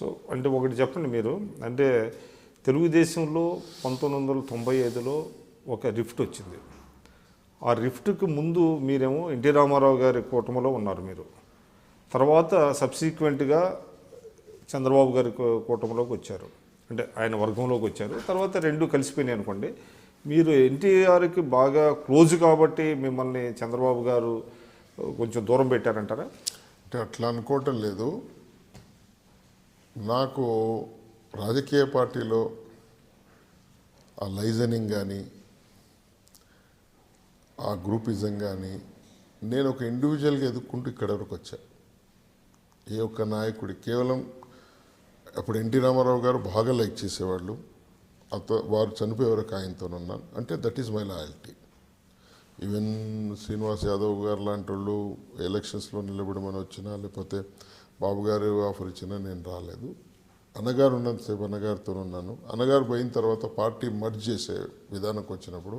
So అంటే ఒకటి చెప్పండి మీరు, అంటే తెలుగుదేశంలో 1995లో ఒక రిఫ్ట్ వచ్చింది. ఆ రిఫ్ట్కి ముందు మీరేమో ఎన్టీ రామారావు గారి కూటమిలో ఉన్నారు మీరు. తర్వాత సబ్సిక్వెంట్గా చంద్రబాబు గారి కూటమిలోకి వచ్చారు, అంటే ఆయన వర్గంలోకి వచ్చారు. తర్వాత రెండు కలిసిపోయినాయి అనుకోండి. మీరు ఎన్టీఆర్కి బాగా క్లోజ్ కాబట్టి మిమ్మల్ని చంద్రబాబు గారు కొంచెం దూరం పెట్టారంటారా? అంటే అట్లా అనుకోవటం లేదు. నాకు రాజకీయ పార్టీలో ఆ లైజనింగ్ కానీ ఆ గ్రూపిజం కానీ నేను ఒక ఇండివిజువల్గా ఎదుర్కొంటూ ఇక్కడ వరకు వచ్చా. ఏ ఒక్క నాయకుడి కేవలం అప్పుడు ఎన్టీ రామారావు గారు బాగా లైక్ చేసేవాళ్ళు. వారు చనిపోయే వరకు ఆయనతో ఉన్నాను అంటే that is my loyalty. Even Srinivas Yadav గారు లాంటి వాళ్ళు ఎలక్షన్స్లో నిలబడమని వచ్చినా లేకపోతే బాబు గారు ఆఫర్ ఇచ్చినా నేను రాలేదు. అన్నగారు ఉన్నంతసేపు అన్నగారితో ఉన్నాను. అన్నగారు పోయిన తర్వాత పార్టీ మర్జ్ చేసే విధానంకి వచ్చినప్పుడు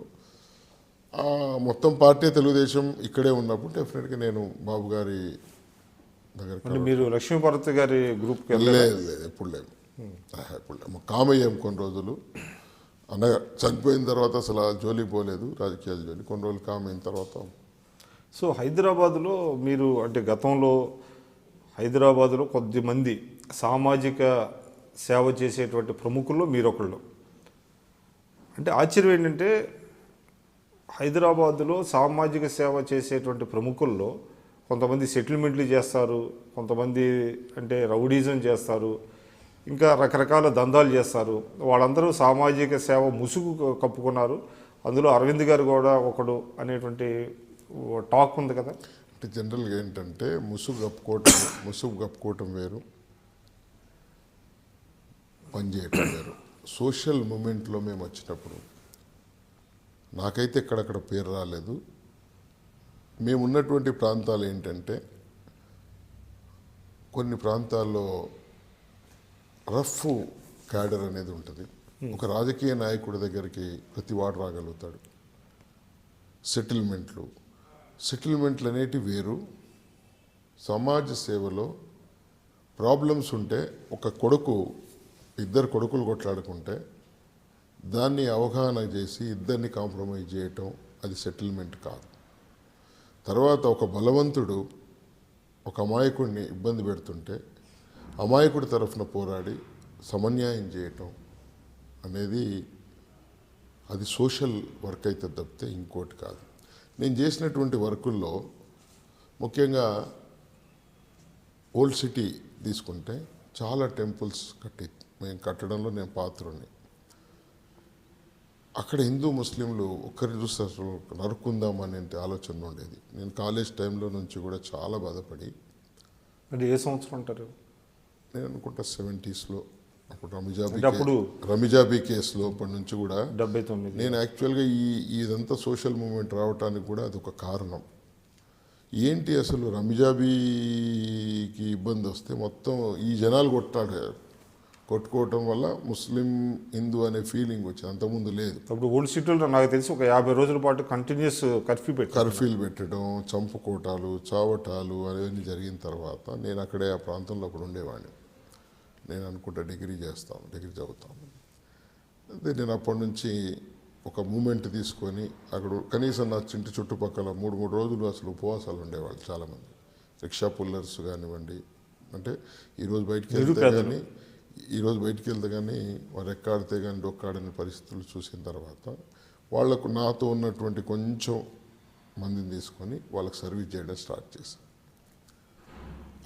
మొత్తం పార్టీ తెలుగుదేశం ఇక్కడే ఉన్నప్పుడు డెఫినెట్గా నేను బాబు గారి దగ్గర. మీరు లక్ష్మీభరత్ గారి గ్రూప్కి లేదు ఎప్పుడు లేదు. కామయ్యాం కొన్ని రోజులు. అన్నగారు చనిపోయిన తర్వాత అసలు జోలి పోలేదు, రాజకీయాల జోలి. కొన్ని రోజులు కామైన తర్వాత. సో హైదరాబాదులో మీరు అంటే గతంలో హైదరాబాదులో కొద్దిమంది సామాజిక సేవ చేసేటువంటి ప్రముఖుల్లో మీరొకళ్ళు. అంటే ఆశ్చర్యం ఏంటంటే హైదరాబాదులో సామాజిక సేవ చేసేటువంటి ప్రముఖుల్లో కొంతమంది సెటిల్మెంట్లు చేస్తారు, కొంతమంది అంటే రౌడీజం చేస్తారు, ఇంకా రకరకాల దందాలు చేస్తారు. వాళ్ళందరూ సామాజిక సేవ ముసుగు కప్పుకున్నారు. అందులో అరవింద్ గారు కూడా ఒకడు అనేటువంటి టాక్ ఉంది కదా. అంటే జనరల్గా ఏంటంటే ముసుగు కప్పుకోవటం వేరు, పనిచేయటం వేరు. సోషల్ మూమెంట్లో మేము వచ్చినప్పుడు నాకైతే ఎక్కడక్కడ పేరు రాలేదు. మేము ఉన్నటువంటి ప్రాంతాలు ఏంటంటే కొన్ని ప్రాంతాల్లో రఫ్ క్యాడర్ అనేది ఉంటుంది. ఒక రాజకీయ నాయకుడి దగ్గరికి ప్రతి వాడు రాగలుగుతాడు. సెటిల్మెంట్లు అనేటివి వేరు. సమాజ సేవలో ప్రాబ్లమ్స్ ఉంటే ఇద్దరు కొడుకులు కొట్లాడుకుంటే దాన్ని అవగాహన చేసి ఇద్దరిని కాంప్రమైజ్ చేయటం అది సెటిల్మెంట్ కాదు. తర్వాత ఒక బలవంతుడు ఒక అమాయకుడిని ఇబ్బంది పెడుతుంటే అమాయకుడి తరఫున పోరాడి సమన్యాయం చేయటం అనేది అది సోషల్ వర్క్ అయితే తప్పితే ఇంకోటి కాదు. నేను చేసినటువంటి వర్కుల్లో ముఖ్యంగా ఓల్డ్ సిటీ తీసుకుంటే చాలా టెంపుల్స్ మేము కట్టడంలో నేను పాత్రుని. అక్కడ హిందూ ముస్లింలు ఒక్కరిని చూస్తే అసలు నరుక్కుందామనే ఆలోచన ఉండేది. నేను కాలేజ్ టైంలో నుంచి కూడా చాలా బాధపడి. అంటే ఏ సంవత్సరం అంటారు? నేను అనుకుంటా 70sలో. అప్పుడు రమిజాబీ కేసులో అప్పటి నుంచి కూడా 79. నేను యాక్చువల్గా ఇదంతా సోషల్ మూమెంట్ రావడానికి కూడా అదొక కారణం. ఏంటి అసలు రమిజాబీకి ఇబ్బంది వస్తే మొత్తం ఈ జనాలు కొట్టుకోవటం వల్ల ముస్లిం హిందూ అనే ఫీలింగ్ వచ్చింది. అంతకుముందు లేదు. అప్పుడు ఓల్డ్ సిటీలో నాకు తెలిసి ఒక 50 రోజుల పాటు కంటిన్యూస్ కర్ఫ్యూలు పెట్టడం, చంపుకోటాలు, చావటాలు అవన్నీ జరిగిన తర్వాత నేను అక్కడే ఆ ప్రాంతంలో అప్పుడు ఉండేవాడిని. నేను అనుకుంటా డిగ్రీ చదువుతాను. అదే నేను అప్పటి నుంచి ఒక మూమెంట్ తీసుకొని అక్కడ కనీసం నా చుట్టుపక్కల 3 రోజులు అసలు ఉపవాసాలు ఉండేవాళ్ళు చాలామంది. రిక్షా పుల్లర్స్ కానివ్వండి, అంటే ఈరోజు బయటికి వెళ్తే కానీ వారు ఎక్కాడితే కానీ డొక్కాడని పరిస్థితులు చూసిన తర్వాత వాళ్లకు నాతో ఉన్నటువంటి కొంచెం మందిని తీసుకొని వాళ్ళకి సర్వీస్ చేయడం స్టార్ట్ చేశాను.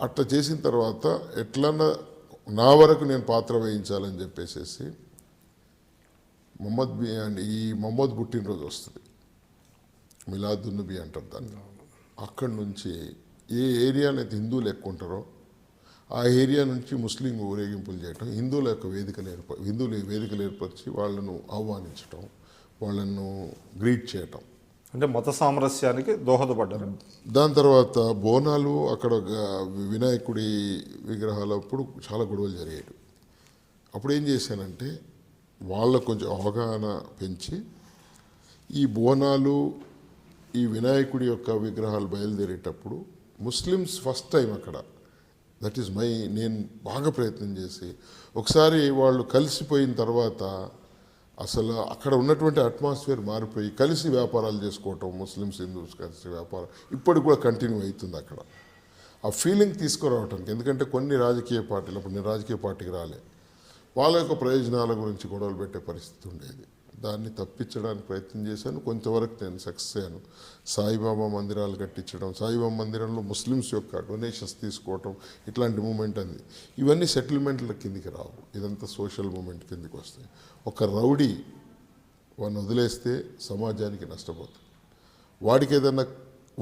అట్లా చేసిన తర్వాత ఎట్లన్నా నా వరకు నేను పాత్ర వహించాలని చెప్పేసి మొహమ్మద్ పుట్టినరోజు వస్తుంది, మిలాదున్నబీ అంటారు దాన్ని. అక్కడి నుంచి ఏ ఏరియానైతే హిందువులు ఎక్కువ ఉంటారో ఆ ఏరియా నుంచి ముస్లిం ఊరేగింపులు చేయటం, హిందువుల వేదికలు ఏర్పరిచి వాళ్ళను ఆహ్వానించటం, వాళ్ళను గ్రీట్ చేయటం, అంటే మత సామరస్యానికి దోహదపడ్డారు. దాని తర్వాత బోనాలు అక్కడ వినాయకుడి విగ్రహాలప్పుడు చాలా గొడవలు జరిగాయి. అప్పుడు ఏం చేశానంటే వాళ్ళకు కొంచెం అవగాహన పెంచి ఈ బోనాలు ఈ వినాయకుడి యొక్క విగ్రహాలు బయలుదేరేటప్పుడు ముస్లిమ్స్ ఫస్ట్ టైం అక్కడ దట్ ఈస్ మై, నేను బాగా ప్రయత్నం చేసి ఒకసారి వాళ్ళు కలిసిపోయిన తర్వాత అసలు అక్కడ ఉన్నటువంటి అట్మాస్ఫియర్ మారిపోయి కలిసి వ్యాపారాలు చేసుకోవటం, ముస్లిమ్స్ హిందూస్ కలిసి వ్యాపారం ఇప్పటికి కూడా కంటిన్యూ అవుతుంది అక్కడ. ఆ ఫీలింగ్ తీసుకురావటానికి, ఎందుకంటే కొన్ని రాజకీయ పార్టీలు, అప్పుడు నేను రాజకీయ పార్టీకి రాలే, వాళ్ళ యొక్క ప్రయోజనాల గురించి గొడవలు పెట్టే పరిస్థితి ఉండేది. దాన్ని తప్పించడానికి ప్రయత్నం చేశాను, కొంతవరకు నేను సక్సెస్ అయ్యాను. సాయిబాబా మందిరాలు కట్టించడం, సాయిబాబా మందిరంలో ముస్లిమ్స్ యొక్క డొనేషన్స్ తీసుకోవటం, ఇట్లాంటి మూమెంట్ అంది. ఇవన్నీ సెటిల్మెంట్ల కిందికి రావు, ఇదంతా సోషల్ మూమెంట్ కిందికి వస్తాయి. ఒక రౌడీ వాడిని వదిలేస్తే సమాజానికి నష్టపోతుంది. వాడికి ఏదన్నా,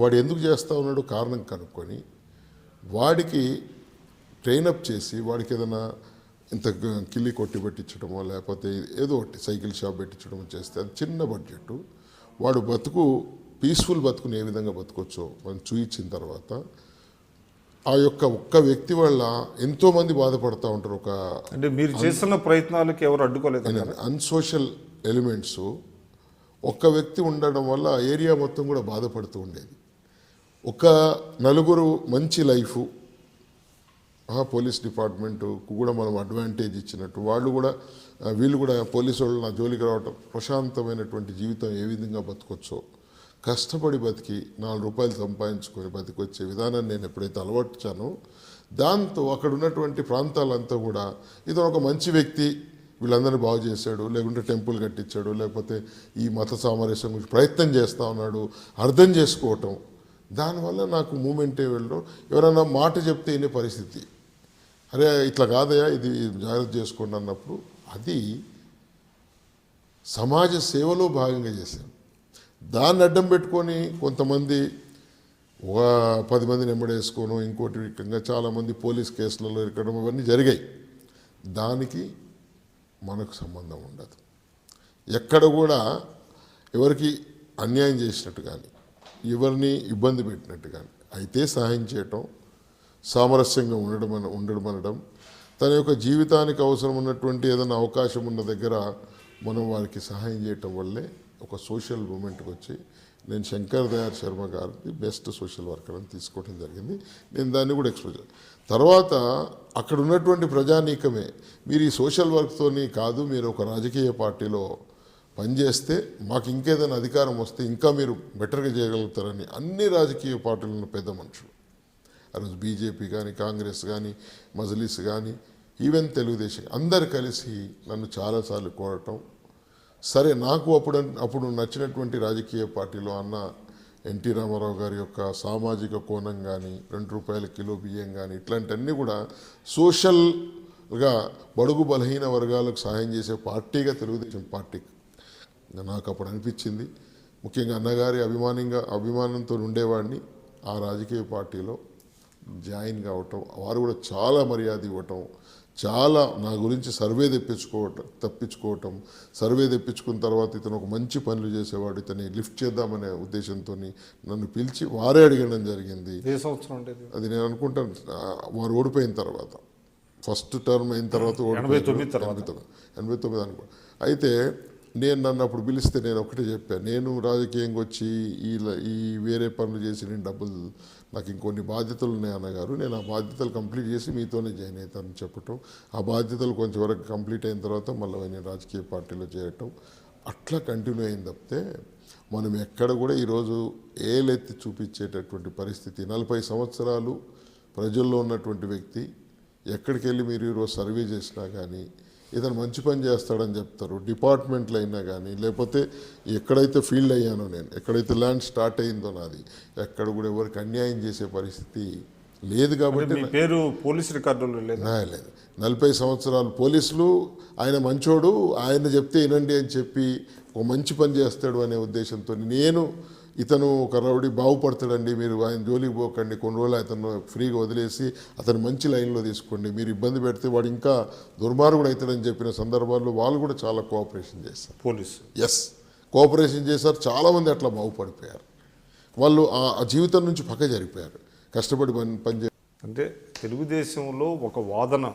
వాడు ఎందుకు చేస్తూ ఉన్నాడో కారణం కనుక్కొని వాడికి ట్రైనప్ చేసి వాడికి ఏదైనా ఇంత కిల్లి కొట్టి పెట్టించడమో లేకపోతే ఏదో ఒకటి సైకిల్ షాప్ పెట్టించడమో చేస్తే అది చిన్న బడ్జెట్, వాడు బతుకు పీస్ఫుల్ బతుకుని ఏ విధంగా బతుకొచ్చో మనం చూయించిన తర్వాత ఆ యొక్క ఒక్క వ్యక్తి వల్ల ఎంతోమంది బాధపడుతూ ఉంటారు. ఒక అంటే మీరు చేస్తున్న ప్రయత్నాలకు ఎవరు అడ్డుకోలేదు. అన్సోషల్ ఎలిమెంట్స్ ఒక్క వ్యక్తి ఉండడం వల్ల ఆ ఏరియా మొత్తం కూడా బాధపడుతూ ఉండేది. ఒక నలుగురు మంచి లైఫ్, పోలీస్ డిపార్ట్మెంటు కూడా మనం అడ్వాంటేజ్ ఇచ్చినట్టు వాళ్ళు కూడా వీళ్ళు కూడా పోలీసు వాళ్ళు నా జోలికి రావటం, ప్రశాంతమైనటువంటి జీవితం ఏ విధంగా బతకొచ్చో కష్టపడి బతికి 4 రూపాయలు సంపాదించుకొని బతికొచ్చే విధానాన్ని నేను ఎప్పుడైతే అలవర్చానో దాంతో అక్కడ ఉన్నటువంటి ప్రాంతాలంతా కూడా ఇతను ఒక మంచి వ్యక్తి, వీళ్ళందరినీ బాగు చేశాడు, లేకుంటే టెంపుల్ కట్టించాడు, లేకపోతే ఈ మత సామరస్యం గురించి ప్రయత్నం చేస్తూ ఉన్నాడు అర్థం చేసుకోవటం. దానివల్ల నాకు మూమెంటే వెళ్ళడం, ఎవరైనా మాట చెప్తే వినే పరిస్థితి, అరే ఇట్లా కాదయా ఇది జాగ్రత్త చేసుకోండి అన్నప్పుడు అది సమాజ సేవలో భాగంగా చేశాను. దాన్ని అడ్డం పెట్టుకొని కొంతమంది 10 మందిని వెంబడేసుకోను, ఇంకోటి ఇంకా చాలామంది పోలీస్ కేసులలో ఇరకడం ఇవన్నీ జరిగాయి. దానికి మనకు సంబంధం ఉండదు. ఎక్కడ కూడా ఎవరికి అన్యాయం చేసినట్టు కానీ ఎవరిని ఇబ్బంది పెట్టినట్టు కానీ అయితే సహాయం చేయటం, సామరస్యంగా ఉండడం అనడం, తన యొక్క జీవితానికి అవసరం ఉన్నటువంటి ఏదైనా అవకాశం ఉన్న దగ్గర మనం వారికి సహాయం చేయటం వల్లే ఒక సోషల్ మూమెంట్కి వచ్చి నేను శంకర్ దయాళ్ శర్మ గారిని బెస్ట్ సోషల్ వర్కర్ అని తీసుకోవడం జరిగింది. నేను దాన్ని కూడా ఎక్స్పోజ్ తర్వాత అక్కడ ఉన్నటువంటి ప్రజానీకమే మీరు ఈ సోషల్ వర్క్తోని కాదు, మీరు ఒక రాజకీయ పార్టీలో పనిచేస్తే మాకు ఇంకేదైనా అధికారం వస్తే ఇంకా మీరు బెటర్గా చేయగలుగుతారని అన్ని రాజకీయ పార్టీలను పెద్ద మనుషులు, ఆ రోజు బీజేపీ కానీ కాంగ్రెస్ కానీ మజ్లిస్ కానీ ఈవెన్ తెలుగుదేశం అందరు కలిసి నన్ను చాలాసార్లు కోరటం. సరే నాకు అప్పుడు నచ్చినటువంటి రాజకీయ పార్టీలో అన్న ఎన్టీ రామారావు గారి యొక్క సామాజిక కోణం కానీ 2 రూపాయల కిలో బియ్యం కానీ ఇట్లాంటివన్నీ కూడా సోషల్గా బడుగు బలహీన వర్గాలకు సహాయం చేసే పార్టీగా తెలుగుదేశం పార్టీ నాకు అప్పుడు అనిపించింది. ముఖ్యంగా అన్నగారి అభిమానంతో ఉండేవాడిని. ఆ రాజకీయ పార్టీలో జాయిన్ కావటం, వారు కూడా చాలా మర్యాద ఇవ్వటం, చాలా నా గురించి సర్వే తప్పించుకోవటం, సర్వే తెప్పించుకున్న తర్వాత ఇతను ఒక మంచి పనులు చేసేవాడు, ఇతన్ని లిఫ్ట్ చేద్దామనే ఉద్దేశంతో నన్ను పిలిచి వారే అడగడం జరిగింది. అది నేను అనుకుంటాను వారు ఓడిపోయిన తర్వాత, ఫస్ట్ టర్మ్ అయిన తర్వాత 89 అనుకో. అయితే నన్ను అప్పుడు పిలిస్తే నేను ఒకటే చెప్పాను, నేను రాజకీయంగా వచ్చి ఈ వేరే పనులు చేసి నేను డబ్బులు, నాకు ఇంకొన్ని బాధ్యతలు ఉన్నాయి అన్నగారు, నేను ఆ బాధ్యతలు కంప్లీట్ చేసి మీతోనే జాయిన్ అవుతానని చెప్పటం, ఆ బాధ్యతలు కొంచెం వరకు కంప్లీట్ అయిన తర్వాత మళ్ళీ నేను రాజకీయ పార్టీలో చేరటం అట్లా కంటిన్యూ అయింది. తప్పితే మనం ఎక్కడ కూడా ఈరోజు ఏలెత్తి చూపించేటటువంటి పరిస్థితి, 40 సంవత్సరాలు ప్రజల్లో ఉన్నటువంటి వ్యక్తి ఎక్కడికి వెళ్ళి మీరు ఈరోజు సర్వే చేసినా కానీ ఇతను మంచి పని చేస్తాడని చెప్తారు. డిపార్ట్మెంట్లు అయినా కానీ లేకపోతే ఎక్కడైతే ఫీల్డ్ అయ్యానో నేను, ఎక్కడైతే ల్యాండ్ స్టార్ట్ అయిందో నాది, ఎక్కడ కూడా ఎవరికి అన్యాయం చేసే పరిస్థితి లేదు. కాబట్టి పేరు పోలీస్ రికార్డులో లేదు. 40 సంవత్సరాలు పోలీసులు ఆయన మంచోడు, ఆయన చెప్తే వినండి అని చెప్పి ఒక మంచి పని చేస్తాడు అనే ఉద్దేశంతో నేను ఇతను ఒక రౌడీ బాగుపడతాడండి, మీరు ఆయన జోలికి పోకండి, కొన్ని రోజులు అతను ఫ్రీగా వదిలేసి అతను మంచి లైన్లో తీసుకోండి, మీరు ఇబ్బంది పెడితే వాడు ఇంకా దుర్మార్గుడు అవుతాడని చెప్పిన సందర్భాల్లో వాళ్ళు కూడా చాలా కోఆపరేషన్ చేస్తారు. పోలీసు కోఆపరేషన్ చేశారు. చాలామంది అట్లా బాగుపడిపోయారు. వాళ్ళు ఆ జీవితం నుంచి పక్క జరిపారు, కష్టపడి పని అంటే తెలుగుదేశంలో ఒక వాదన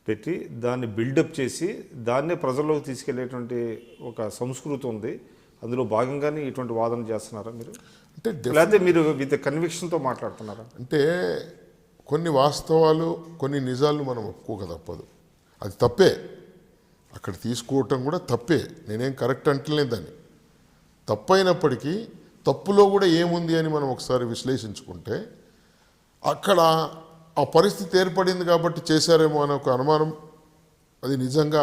పెట్టి దాన్ని బిల్డప్ చేసి దాన్నే ప్రజల్లోకి తీసుకెళ్లేటువంటి ఒక సంస్కృతి ఉంది. అందులో భాగంగానే ఇటువంటి వాదన చేస్తున్నారా మీరు? అంటే లేకపోతే మీరు విత్ కన్విక్షన్తో మాట్లాడుతున్నారా? అంటే కొన్ని వాస్తవాలు కొన్ని నిజాలు మనం ఒప్పుకోక తప్పదు. అది తప్పే, అక్కడ తీసుకోవటం కూడా తప్పే, నేనేం కరెక్ట్ అంటలేదు దాన్ని. తప్పైనప్పటికీ తప్పులో కూడా ఏముంది అని మనం ఒకసారి విశ్లేషించుకుంటే అక్కడ ఆ పరిస్థితి ఏర్పడింది కాబట్టి చేశారేమో అనే ఒక అనుమానం అది నిజంగా